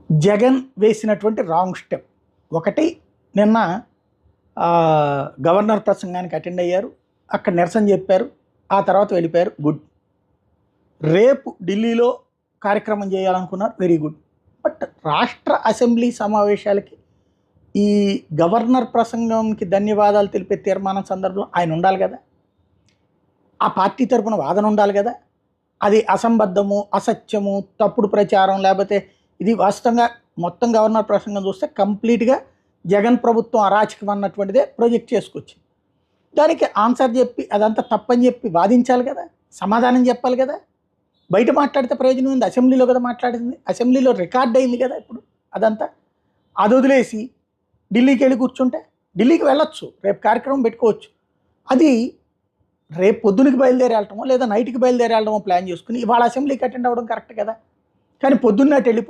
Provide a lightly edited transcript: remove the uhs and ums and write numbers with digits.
జగన్ వేసినటువంటి wrong step ఒకటి. నిన్న గవర్నర్ ప్రసంగానికి అటెండ్ అయ్యారు, అక్కడ నిరసన చెప్పారు, ఆ తర్వాత వెళ్ళిపోయారు. గుడ్. రేపు ఢిల్లీలో కార్యక్రమం చేయాలనుకున్నారు, వెరీ గుడ్. బట్ రాష్ట్ర అసెంబ్లీ సమావేశాలకి ఈ గవర్నర్ ప్రసంగంకి ధన్యవాదాలు తెలిపే తీర్మానం సందర్భంలో ఆయన ఉండాలి కదా, ఆ పార్టీ తరపున వాదన ఉండాలి కదా. అది అసంబద్ధము, అసత్యము, తప్పుడు ప్రచారం, లేకపోతే ఇది వాస్తవంగా మొత్తం గవర్నర్ ప్రసంగం చూస్తే కంప్లీట్గా జగన్ ప్రభుత్వం అరాచకం అన్నటువంటిదే ప్రొజెక్ట్ చేసుకొచ్చింది. దానికి ఆన్సర్ చెప్పి అదంతా తప్పని చెప్పి వాదించాలి కదా, సమాధానం చెప్పాలి కదా. బయట మాట్లాడితే ప్రయోజనం ఉంది, అసెంబ్లీలో కదా మాట్లాడింది, అసెంబ్లీలో రికార్డ్ అయింది కదా. ఇప్పుడు అదంతా అది వదిలేసి ఢిల్లీకి వెళ్ళి కూర్చుంటే, ఢిల్లీకి వెళ్ళొచ్చు, రేపు కార్యక్రమం పెట్టుకోవచ్చు. అది రేపు పొద్దునకి బయలుదేరి వెళ్ళటమో లేదా నైట్కి బయలుదేరి వెళ్ళడమో ప్లాన్ చేసుకుని ఇవాళ అసెంబ్లీకి అటెండ్ అవ్వడం కరెక్ట్ కదా. కానీ పొద్దున్నే వెళ్ళిపో